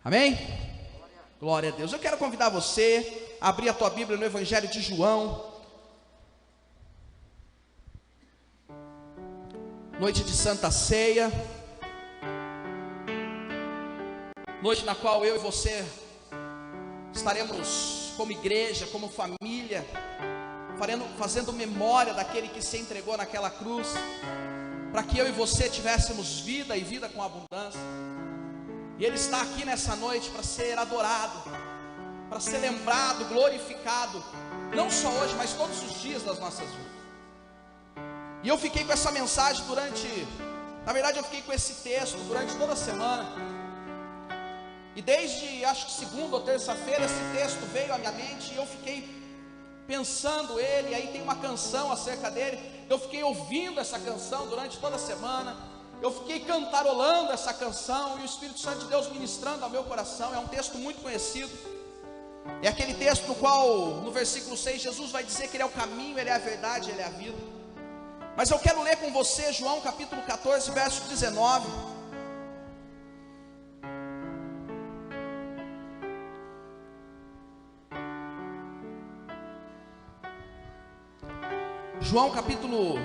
Amém? Glória a Deus. Eu quero convidar você a abrir a tua Bíblia no Evangelho de João. Noite de Santa Ceia. Noite na qual eu e você estaremos como igreja, como família, fazendo memória daquele que se entregou naquela cruz, para que eu e você tivéssemos vida e vida com abundância. E Ele está aqui nessa noite para ser adorado, para ser lembrado, glorificado, não só hoje, mas todos os dias das nossas vidas. E eu fiquei com essa mensagem na verdade eu fiquei com esse texto durante toda a semana. E desde, acho que segunda ou terça-feira, esse texto veio à minha mente e eu fiquei pensando ele. E aí tem uma canção acerca dele. Eu fiquei ouvindo essa canção durante toda a semana. Eu fiquei cantarolando essa canção e o Espírito Santo de Deus ministrando ao meu coração. É um texto muito conhecido. É aquele texto no qual, no versículo 6, Jesus vai dizer que Ele é o caminho, Ele é a verdade, Ele é a vida. Mas eu quero ler com você João capítulo 14, verso 19. João capítulo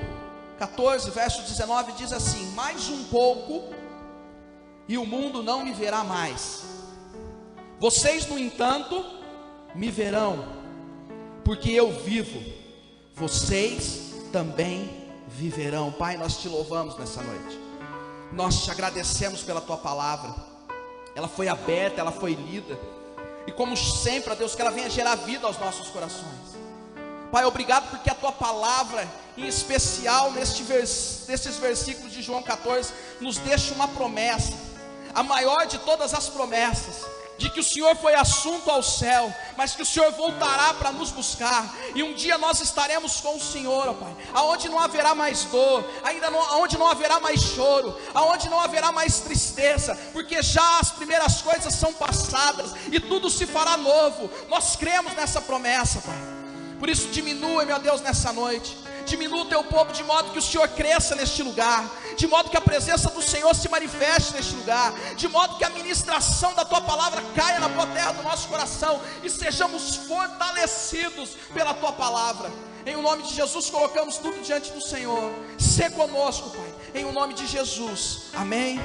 14, verso 19 diz assim: mais um pouco e o mundo não me verá mais. Vocês, no entanto, me verão, porque eu vivo, vocês também viverão. Pai, nós te louvamos nessa noite. Nós te agradecemos pela tua palavra. Ela foi aberta, ela foi lida. E como sempre, ó Deus, que ela venha gerar vida aos nossos corações. Pai, obrigado porque a tua palavra, em especial nesses versículos de João 14, nos deixa uma promessa, a maior de todas as promessas, de que o Senhor foi assunto ao céu, mas que o Senhor voltará para nos buscar, e um dia nós estaremos com o Senhor, ó Pai, aonde não haverá mais dor, aonde não haverá mais choro, aonde não haverá mais tristeza, porque já as primeiras coisas são passadas, e tudo se fará novo. Nós cremos nessa promessa, Pai. Por isso diminua, meu Deus, nessa noite. Diminua o teu povo de modo que o Senhor cresça neste lugar, de modo que a presença do Senhor se manifeste neste lugar, de modo que a ministração da tua palavra caia na boa terra do nosso coração e sejamos fortalecidos pela tua palavra. Em o nome de Jesus colocamos tudo diante do Senhor. Sê conosco, Pai, em o nome de Jesus. Amém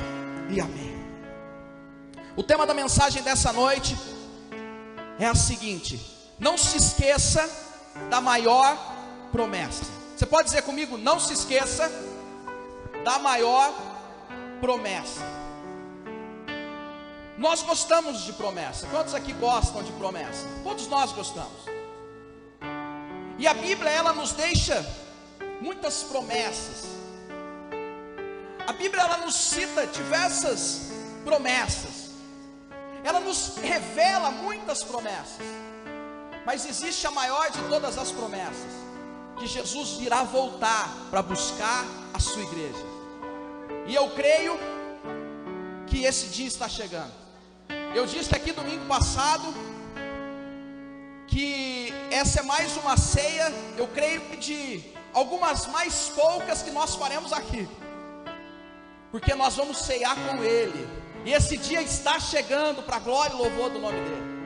e amém. O tema da mensagem dessa noite é a seguinte: não se esqueça da maior promessa. Você pode dizer comigo: não se esqueça da maior promessa. Nós gostamos de promessa. Quantos aqui gostam de promessa? Todos nós gostamos. E a Bíblia, ela nos deixa muitas promessas. A Bíblia, ela nos cita diversas promessas. Ela nos revela muitas promessas. Mas existe a maior de todas as promessas, que Jesus irá voltar para buscar a sua igreja. E eu creio que esse dia está chegando. Eu disse aqui domingo passado que essa é mais uma ceia, eu creio que de algumas mais poucas que nós faremos aqui, porque nós vamos ceiar com Ele. E esse dia está chegando para a glória e louvor do nome dEle.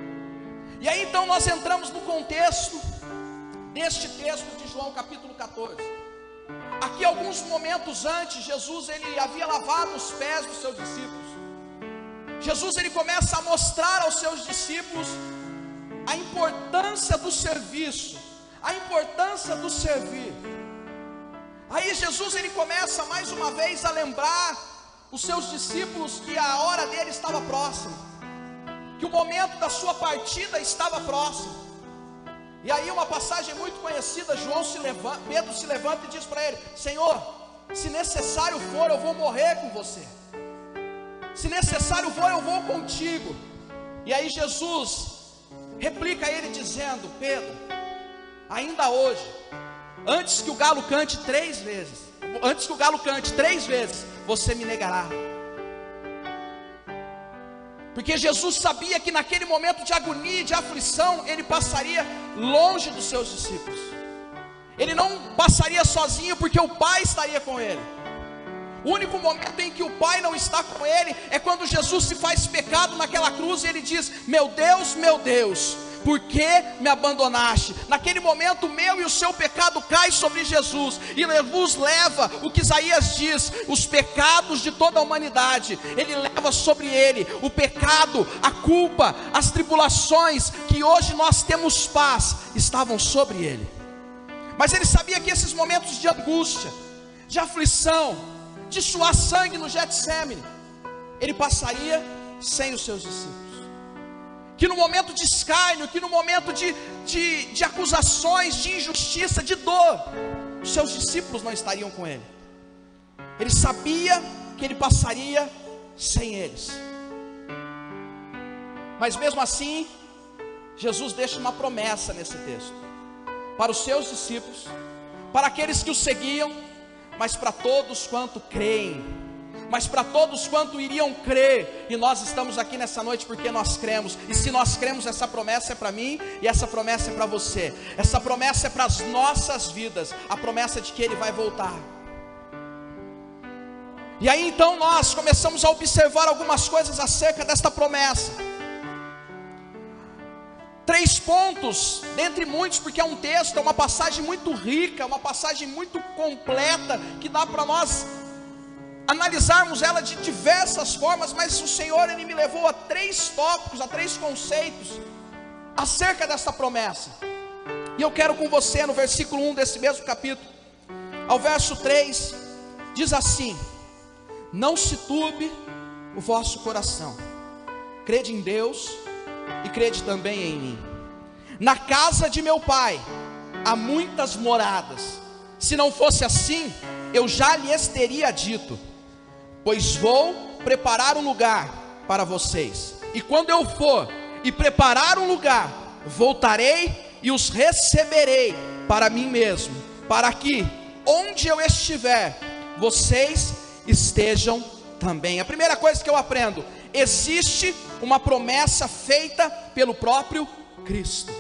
E aí então nós entramos no contexto deste texto de João capítulo 14. Aqui alguns momentos antes, Jesus ele havia lavado os pés dos seus discípulos. Jesus ele começa a mostrar aos seus discípulos a importância do serviço, a importância do servir. Aí Jesus ele começa mais uma vez a lembrar os seus discípulos que a hora dele estava próxima, que o momento da sua partida estava próximo. E aí uma passagem muito conhecida, Pedro se levanta e diz para ele: Senhor, se necessário for, eu vou morrer com você. Se necessário for, eu vou contigo. E aí Jesus replica a ele dizendo: Pedro, ainda hoje, antes que o galo cante 3 vezes, você me negará. Porque Jesus sabia que naquele momento de agonia e de aflição, ele passaria longe dos seus discípulos. Ele não passaria sozinho, porque o Pai estaria com ele. O único momento em que o Pai não está com ele é quando Jesus se faz pecado naquela cruz e ele diz: meu Deus, por que me abandonaste? Naquele momento o meu e o seu pecado cai sobre Jesus e Jesus leva o que Isaías diz, os pecados de toda a humanidade. Ele leva sobre ele o pecado, a culpa, as tribulações que hoje nós temos paz, estavam sobre ele. Mas ele sabia que esses momentos de angústia, de aflição, de suar sangue no Getsêmani, ele passaria sem os seus discípulos. Que no momento de escárnio, que no momento de acusações, de injustiça, de dor, os seus discípulos não estariam com ele. Ele sabia que ele passaria sem eles. Mas mesmo assim, Jesus deixa uma promessa nesse texto, para os seus discípulos, para aqueles que o seguiam, mas para todos quanto creem, mas para todos quanto iriam crer. E nós estamos aqui nessa noite porque nós cremos, e se nós cremos, essa promessa é para mim, e essa promessa é para você, essa promessa é para as nossas vidas, a promessa de que Ele vai voltar. E aí então nós começamos a observar algumas coisas acerca desta promessa. 3 pontos, dentre muitos, porque é um texto, é uma passagem muito rica, uma passagem muito completa, que dá para nós analisarmos ela de diversas formas, mas o Senhor, Ele me levou a 3 tópicos, a 3 conceitos, acerca dessa promessa. E eu quero com você, no versículo 1 desse mesmo capítulo, ao verso 3, diz assim: não se turbe o vosso coração, crede em Deus e crede também em mim. Na casa de meu Pai há muitas moradas, se não fosse assim, eu já lhes teria dito, pois vou preparar um lugar para vocês, e quando eu for e preparar um lugar, voltarei e os receberei para mim mesmo, para que onde eu estiver, vocês estejam também. A primeira coisa que eu aprendo: existe uma promessa feita pelo próprio Cristo.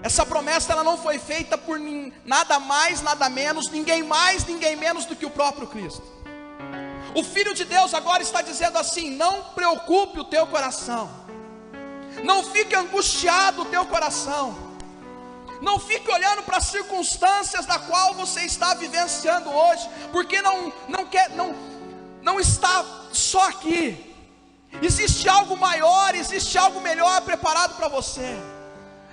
Essa promessa ela não foi feita por nada mais, nada menos, ninguém mais, ninguém menos do que o próprio Cristo. O Filho de Deus agora está dizendo assim: não preocupe o teu coração, não fique angustiado o teu coração, não fique olhando para as circunstâncias da qual você está vivenciando hoje, porque não está só aqui. Existe algo maior, existe algo melhor preparado para você.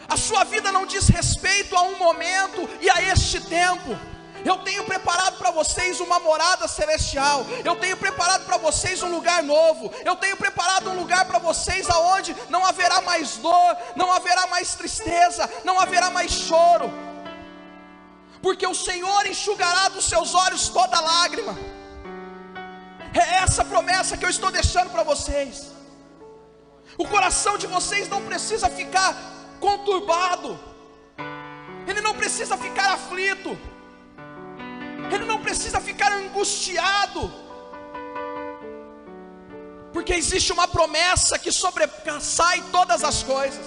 A sua vida não diz respeito a um momento e a este tempo. Eu tenho preparado para vocês uma morada celestial. Eu tenho preparado para vocês um lugar novo. Eu tenho preparado um lugar para vocês aonde não haverá mais dor, não haverá mais tristeza, não haverá mais choro, porque o Senhor enxugará dos seus olhos toda lágrima. É essa promessa que eu estou deixando para vocês. O coração de vocês não precisa ficar conturbado, ele não precisa ficar aflito, ele não precisa ficar angustiado, porque existe uma promessa que sobressai todas as coisas,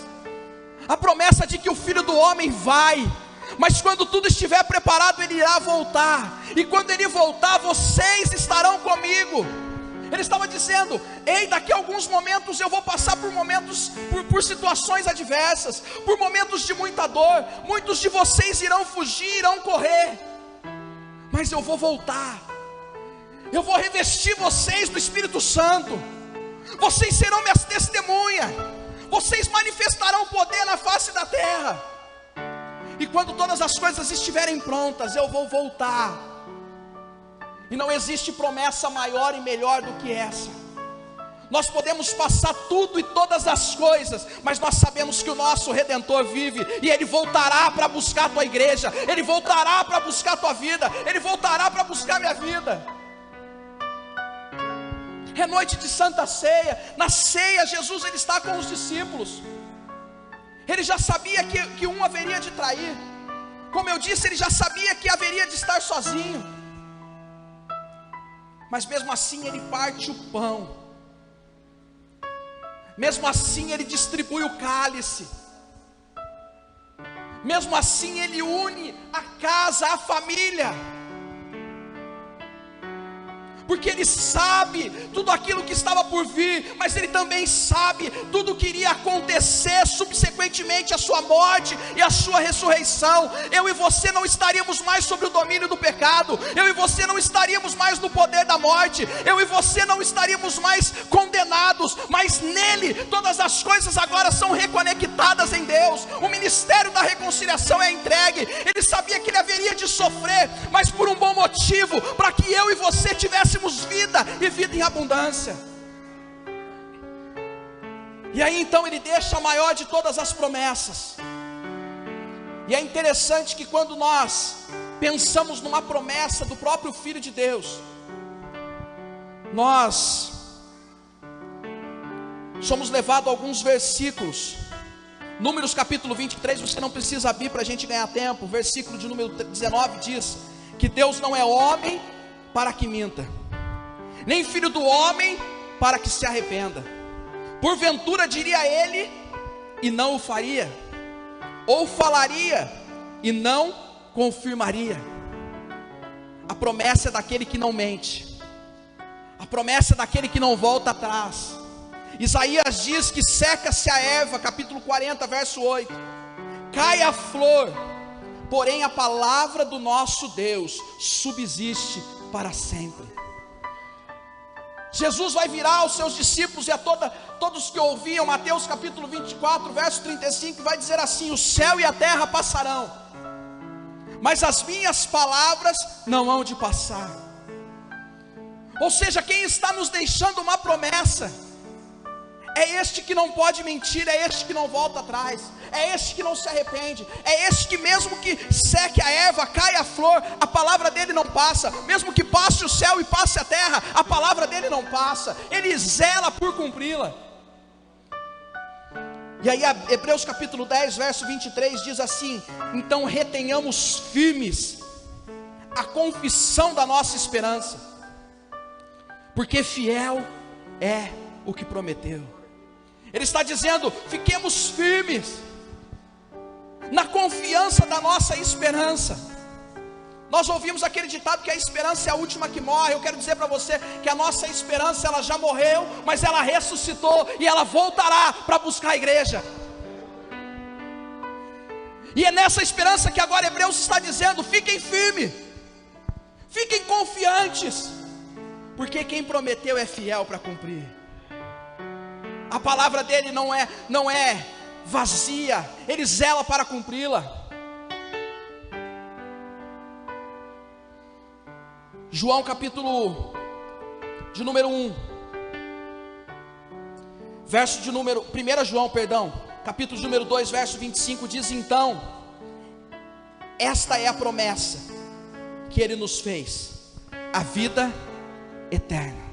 a promessa de que o Filho do Homem vai, mas quando tudo estiver preparado, Ele irá voltar, e quando Ele voltar, vocês estarão comigo. Ele estava dizendo: ei, daqui a alguns momentos eu vou passar por situações adversas, por momentos de muita dor, muitos de vocês irão fugir, irão correr, mas eu vou voltar, eu vou revestir vocês do Espírito Santo, vocês serão minhas testemunhas, vocês manifestarão poder na face da terra, e quando todas as coisas estiverem prontas, eu vou voltar. E não existe promessa maior e melhor do que essa. Nós podemos passar tudo e todas as coisas, mas nós sabemos que o nosso Redentor vive, e Ele voltará para buscar a tua igreja, Ele voltará para buscar a tua vida, Ele voltará para buscar a minha vida. É noite de Santa Ceia. Na ceia, Jesus ele está com os discípulos. Ele já sabia que um haveria de trair. Como eu disse, ele já sabia que haveria de estar sozinho. Mas mesmo assim ele parte o pão, mesmo assim ele distribui o cálice, mesmo assim ele une a casa, a família. porque Ele sabe tudo aquilo que estava por vir, mas Ele também sabe tudo o que iria acontecer subsequentemente à sua morte e à sua ressurreição. Eu e você não estaríamos mais sob o domínio do pecado, eu e você não estaríamos mais no poder da morte, eu e você não estaríamos mais condenados, mas nele todas as coisas agora são reconectadas em Deus. O ministério da reconciliação é entregue. Ele sabia que ele haveria de sofrer, mas por um bom motivo, para que eu e você tivéssemos vida e vida em abundância. E aí então ele deixa a maior de todas as promessas. E é interessante que quando nós pensamos numa promessa do próprio Filho de Deus, nós somos levados a alguns versículos. Números capítulo 23, você não precisa abrir para a gente ganhar tempo. Versículo de número 19 diz que Deus não é homem para que minta, nem filho do homem para que se arrependa. Porventura diria ele e não o faria, ou falaria e não confirmaria. A promessa é daquele que não mente, a promessa é daquele que não volta atrás. Isaías diz que seca-se a erva, capítulo 40, verso 8, cai a flor, porém a palavra do nosso Deus subsiste para sempre. Jesus vai virar aos seus discípulos e a todos que ouviam, Mateus capítulo 24, verso 35, vai dizer assim: o céu e a terra passarão, mas as minhas palavras não hão de passar. Ou seja, quem está nos deixando uma promessa é este que não pode mentir, é este que não volta atrás, é este que não se arrepende, é este que mesmo que seque a erva, caia a flor, a palavra dele não passa. Mesmo que passe o céu e passe a terra, a palavra dele não passa, ele zela por cumpri-la. E aí Hebreus capítulo 10, verso 23 diz assim: então retenhamos firmes a confissão da nossa esperança, porque fiel é o que prometeu. Ele está dizendo: fiquemos firmes na confiança da nossa esperança. Nós ouvimos aquele ditado que a esperança é a última que morre. Eu quero dizer para você que a nossa esperança, ela já morreu, mas ela ressuscitou e ela voltará para buscar a igreja. E é nessa esperança que agora Hebreus está dizendo: fiquem firmes, fiquem confiantes, porque quem prometeu é fiel para cumprir. A palavra dele não é vazia, ele zela para cumpri-la. João capítulo de número 1, verso de número 1 João, perdão, capítulo de número 2, verso 25 diz: então, esta é a promessa que ele nos fez, a vida eterna.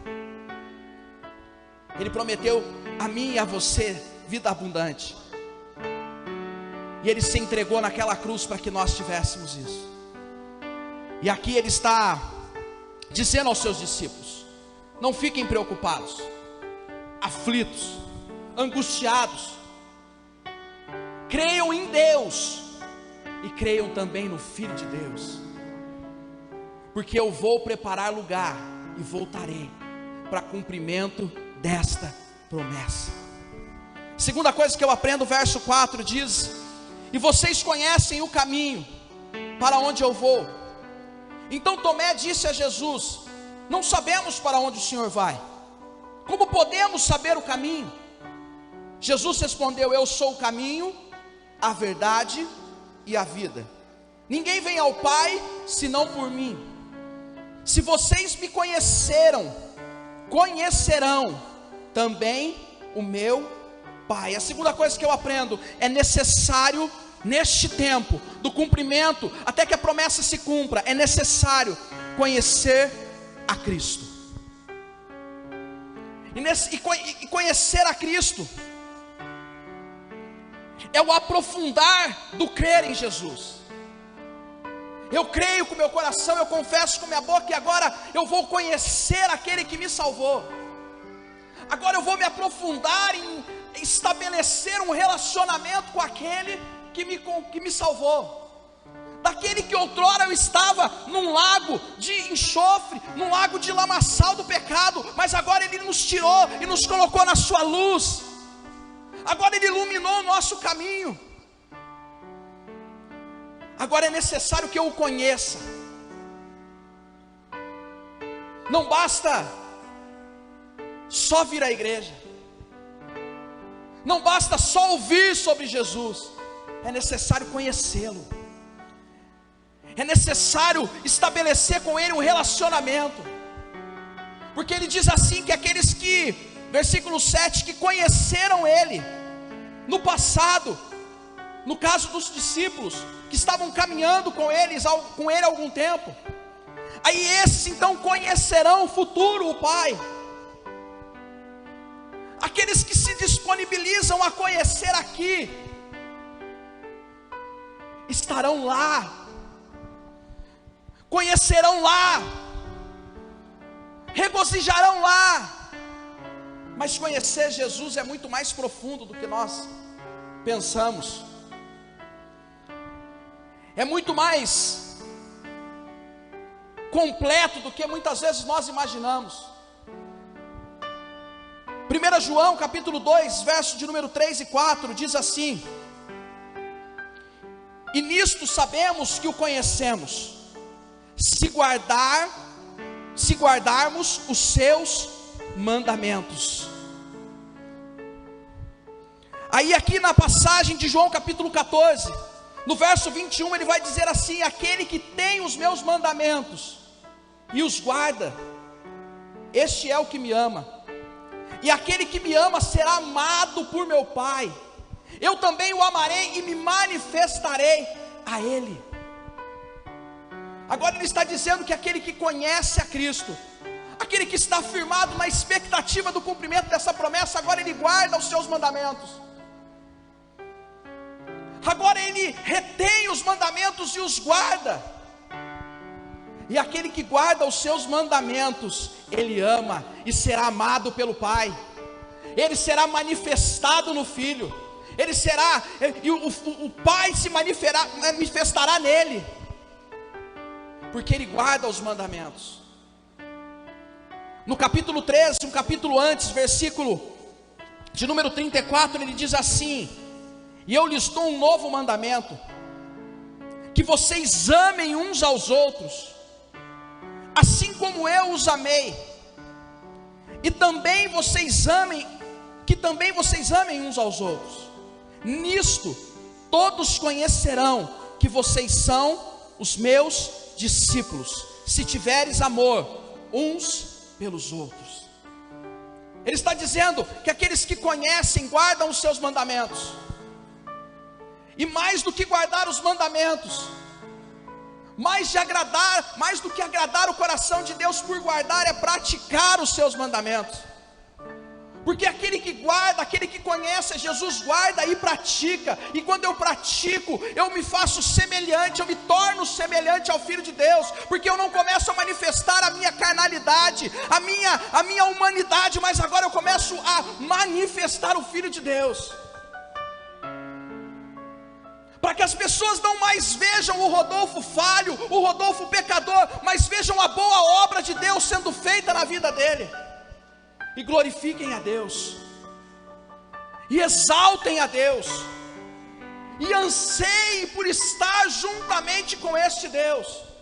Ele prometeu a mim e a você vida abundante, e ele se entregou naquela cruz para que nós tivéssemos isso. E aqui ele está dizendo aos seus discípulos: não fiquem preocupados, aflitos, angustiados, creiam em Deus e creiam também no Filho de Deus, porque eu vou preparar lugar e voltarei para cumprimento desta promessa. Segunda coisa que eu aprendo, verso 4 diz: e vocês conhecem o caminho para onde eu vou. Então Tomé disse a Jesus: não sabemos para onde o Senhor vai, como podemos saber o caminho? Jesus respondeu: eu sou o caminho, a verdade e a vida. Ninguém vem ao Pai senão por mim. Se vocês me conheceram, conhecerão também o meu Pai. A segunda coisa que eu aprendo: é necessário, neste tempo do cumprimento, até que a promessa se cumpra, é necessário conhecer a Cristo. E conhecer a Cristo é o aprofundar do crer em Jesus. Eu creio com o meu coração, eu confesso com a minha boca, e agora eu vou conhecer aquele que me salvou. Agora eu vou me aprofundar em estabelecer um relacionamento com aquele que me salvou. Aquele que outrora eu estava num lago de enxofre, num lago de lamaçal do pecado, mas agora Ele nos tirou e nos colocou na sua luz. Agora Ele iluminou o nosso caminho. Agora é necessário que eu o conheça. Não basta só vir à igreja, não basta só ouvir sobre Jesus, é necessário conhecê-lo, é necessário estabelecer com Ele um relacionamento, porque Ele diz assim, que aqueles que, versículo 7, que conheceram Ele no passado, no caso dos discípulos, que estavam caminhando com Ele há algum tempo, aí esses então conhecerão o futuro, o Pai. Aqueles que se disponibilizam a conhecer aqui, estarão lá, conhecerão lá, regozijarão lá. Mas conhecer Jesus é muito mais profundo do que nós pensamos, é muito mais completo do que muitas vezes nós imaginamos. 1 João capítulo 2, verso de número 3 e 4, diz assim: e nisto sabemos que o conhecemos, se guardarmos os seus mandamentos. Aí aqui na passagem de João capítulo 14, no verso 21, ele vai dizer assim: aquele que tem os meus mandamentos e os guarda, este é o que me ama. E aquele que me ama será amado por meu Pai. Eu também o amarei e me manifestarei a Ele. Agora ele está dizendo que aquele que conhece a Cristo, aquele que está firmado na expectativa do cumprimento dessa promessa, agora ele guarda os seus mandamentos. Agora ele retém os mandamentos e os guarda. E aquele que guarda os seus mandamentos, ele ama e será amado pelo Pai. Ele será manifestado no Filho. Ele será, e o Pai se manifestará nele, porque ele guarda os mandamentos. No capítulo 13, um capítulo antes, versículo de número 34, ele diz assim: e eu lhes dou um novo mandamento, que vocês amem uns aos outros, assim como eu os amei, e também vocês amem uns aos outros. Nisto todos conhecerão que vocês são os meus discípulos, se tiveres amor uns pelos outros. Ele está dizendo que aqueles que conhecem guardam os seus mandamentos, e mais do que guardar os mandamentos, mais do que agradar o coração de Deus por guardar, é praticar os seus mandamentos. Porque aquele que guarda, aquele que conhece Jesus, guarda e pratica. E quando eu pratico, eu me faço semelhante, eu me torno semelhante ao Filho de Deus. Porque eu não começo a manifestar a minha carnalidade, a minha humanidade, mas agora eu começo a manifestar o Filho de Deus. Para que as pessoas não mais vejam o Rodolfo falho, o Rodolfo pecador, mas vejam a boa obra de Deus sendo feita na vida dele. E glorifiquem a Deus, e exaltem a Deus, e anseiem por estar juntamente com este Deus.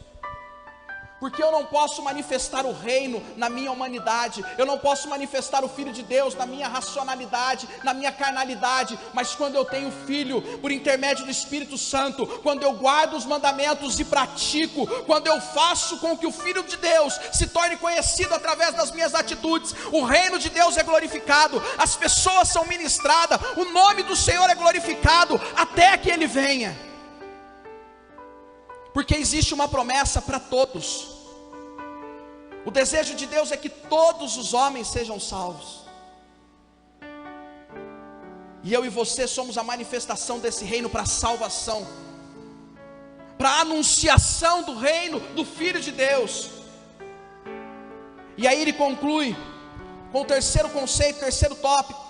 Porque eu não posso manifestar o reino na minha humanidade, eu não posso manifestar o Filho de Deus na minha racionalidade, na minha carnalidade, mas quando eu tenho Filho, por intermédio do Espírito Santo, quando eu guardo os mandamentos e pratico, quando eu faço com que o Filho de Deus se torne conhecido através das minhas atitudes, o reino de Deus é glorificado, as pessoas são ministradas, o nome do Senhor é glorificado, até que Ele venha. Porque existe uma promessa para todos. O desejo de Deus é que todos os homens sejam salvos. E eu e você somos a manifestação desse reino para a salvação, para a anunciação do reino do Filho de Deus. E aí ele conclui com o terceiro conceito, terceiro tópico.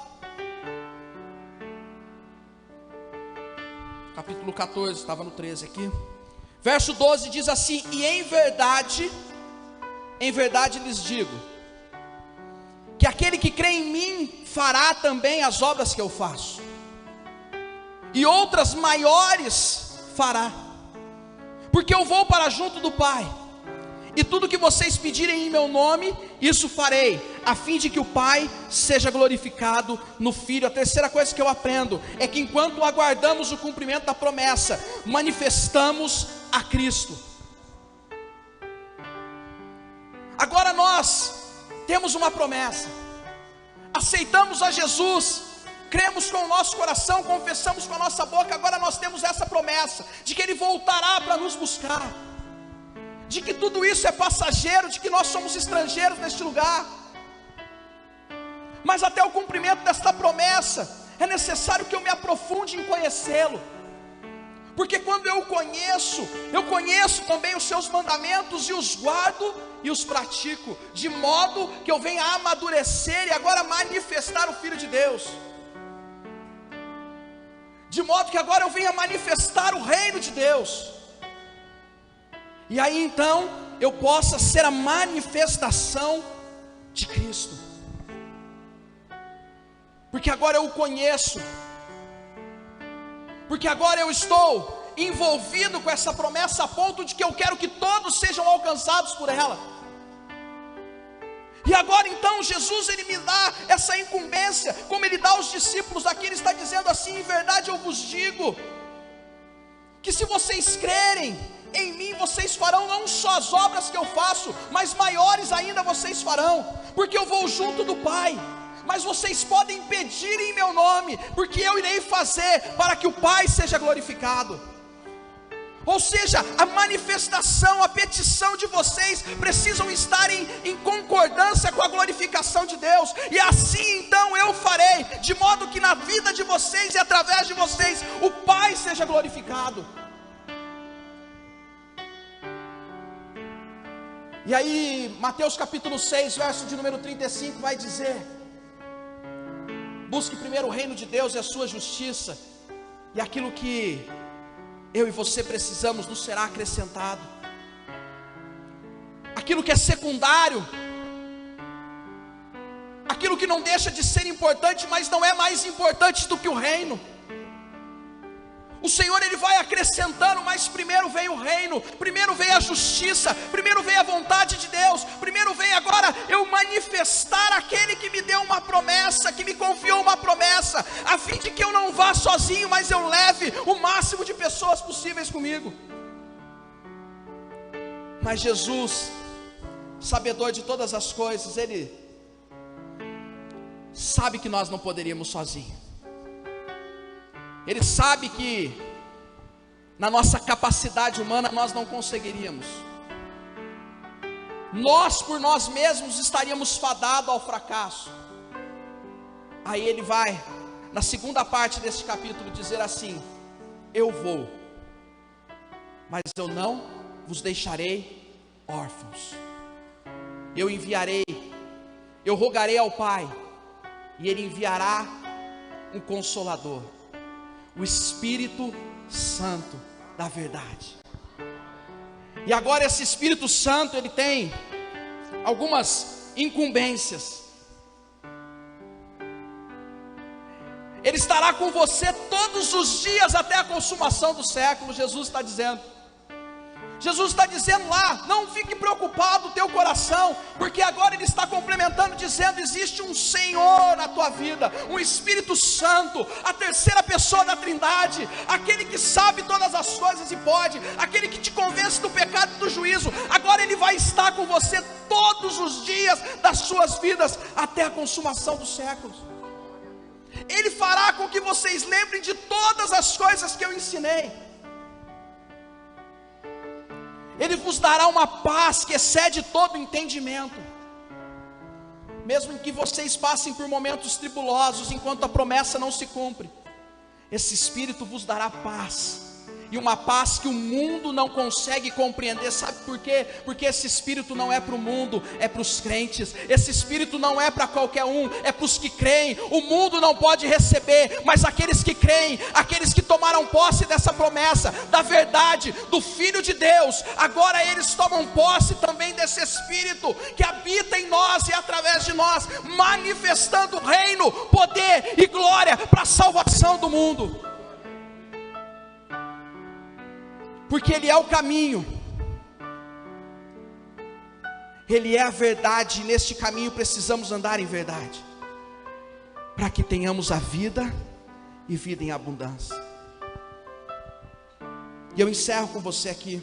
Capítulo 14, estava no 13 aqui. Verso 12 diz assim: e em verdade lhes digo, que aquele que crê em mim fará também as obras que eu faço, e outras maiores fará, porque eu vou para junto do Pai, e tudo que vocês pedirem em meu nome, isso farei, a fim de que o Pai seja glorificado no Filho. A terceira coisa que eu aprendo é que enquanto aguardamos o cumprimento da promessa, manifestamos a Cristo. Agora nós temos uma promessa, aceitamos a Jesus, cremos com o nosso coração, confessamos com a nossa boca. Agora nós temos essa promessa de que Ele voltará para nos buscar, de que tudo isso é passageiro, de que nós somos estrangeiros neste lugar. Mas até o cumprimento desta promessa, é necessário que eu me aprofunde em conhecê-lo, porque quando eu conheço também os seus mandamentos, e os guardo e os pratico, de modo que eu venha a amadurecer e agora manifestar o Filho de Deus, de modo que agora eu venha manifestar o reino de Deus. E aí então eu possa ser a manifestação de Cristo, porque agora eu o conheço, porque agora eu estou envolvido com essa promessa a ponto de que eu quero que todos sejam alcançados por ela. E agora então Jesus, Ele me dá essa incumbência, como Ele dá aos discípulos aqui. Ele está dizendo assim: em verdade eu vos digo, que se vocês crerem em mim, vocês farão não só as obras que eu faço, mas maiores ainda vocês farão, porque eu vou junto do Pai. Mas vocês podem pedir em meu nome, porque eu irei fazer para que o Pai seja glorificado. Ou seja, a manifestação, a petição de vocês precisam estar em concordância com a glorificação de Deus. E assim então eu farei, de modo que na vida de vocês e através de vocês o Pai seja glorificado. E aí Mateus capítulo 6, verso de número 35 vai dizer: busque primeiro o reino de Deus e a sua justiça, e aquilo que eu e você precisamos nos será acrescentado. Aquilo que é secundário, aquilo que não deixa de ser importante, mas não é mais importante do que o reino, o Senhor Ele vai acrescentando. Mas primeiro vem o reino, primeiro vem a justiça, primeiro vem a vontade de Deus, primeiro vem agora eu manifestar aquele que me deu uma promessa, que me confiou uma promessa, a fim de que eu não vá sozinho, mas eu leve o máximo de pessoas possíveis comigo. Mas Jesus, sabedor de todas as coisas, Ele sabe que nós não poderíamos sozinhos. Ele sabe que na nossa capacidade humana nós não conseguiríamos. Nós por nós mesmos estaríamos fadados ao fracasso. Aí Ele vai, na segunda parte desse capítulo, dizer assim: eu vou, mas eu não vos deixarei órfãos. Eu enviarei, eu rogarei ao Pai, e Ele enviará um Consolador, o Espírito Santo da verdade. E agora esse Espírito Santo, ele tem algumas incumbências. Ele estará com você todos os dias até a consumação do século. Jesus está dizendo lá: não fique preocupado o teu coração, porque agora Ele está complementando dizendo: existe um Senhor na tua vida, um Espírito Santo, a terceira pessoa da Trindade, aquele que sabe todas as coisas e pode, aquele que te convence do pecado e do juízo. Agora Ele vai estar com você todos os dias das suas vidas até a consumação dos séculos. Ele fará com que vocês lembrem de todas as coisas que eu ensinei. Ele vos dará uma paz que excede todo entendimento. Mesmo que vocês passem por momentos tribulosos, enquanto a promessa não se cumpre, esse Espírito vos dará paz, e uma paz que o mundo não consegue compreender. Sabe por quê? Porque esse Espírito não é para o mundo, é para os crentes. Esse Espírito não é para qualquer um, é para os que creem. O mundo não pode receber, mas aqueles que creem, aqueles que tomaram posse dessa promessa, da verdade, do Filho de Deus, agora eles tomam posse também desse Espírito que habita em nós e através de nós, manifestando o reino, poder e glória para a salvação do mundo. Porque Ele é o caminho, Ele é a verdade, e neste caminho precisamos andar em verdade, para que tenhamos a vida e vida em abundância. E eu encerro com você aqui,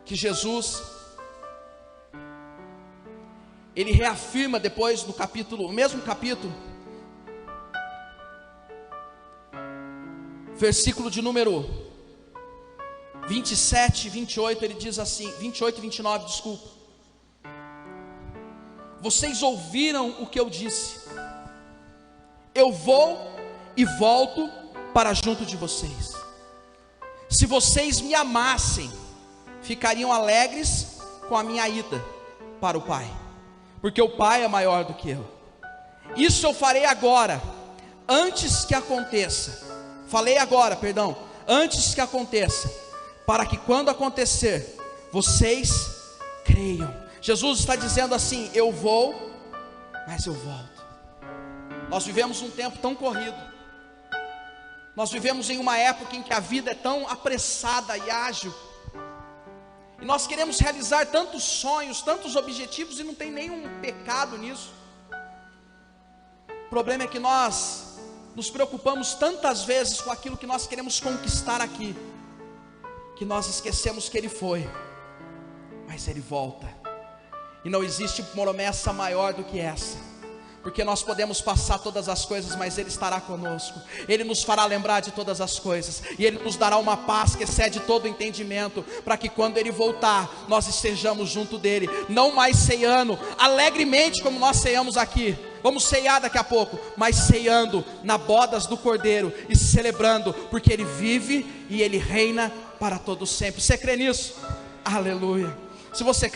que Jesus, Ele reafirma depois no capítulo, o mesmo capítulo, versículo de número 27 e 28, ele diz assim, 28 e 29, desculpa. Vocês ouviram o que eu disse, eu vou e volto para junto de vocês. Se vocês me amassem, ficariam alegres com a minha ida para o Pai, porque o Pai é maior do que eu. Isso eu farei agora, antes que aconteça. Falei agora, perdão, antes que aconteça, para que quando acontecer, vocês creiam. Jesus está dizendo assim: eu vou, mas eu volto. Nós vivemos um tempo tão corrido, nós vivemos em uma época em que a vida é tão apressada e ágil, e nós queremos realizar tantos sonhos, tantos objetivos, e não tem nenhum pecado nisso. O problema é que nós nos preocupamos tantas vezes com aquilo que nós queremos conquistar aqui, que nós esquecemos que Ele foi, mas Ele volta, e não existe promessa maior do que essa, porque nós podemos passar todas as coisas, mas Ele estará conosco, Ele nos fará lembrar de todas as coisas, e Ele nos dará uma paz que excede todo o entendimento, para que quando Ele voltar, nós estejamos junto dEle, não mais ceando alegremente como nós ceamos aqui. Vamos ceiar daqui a pouco, mas ceando na bodas do Cordeiro e celebrando, porque Ele vive e Ele reina para todo sempre. Você crê nisso? Aleluia. Se você crê,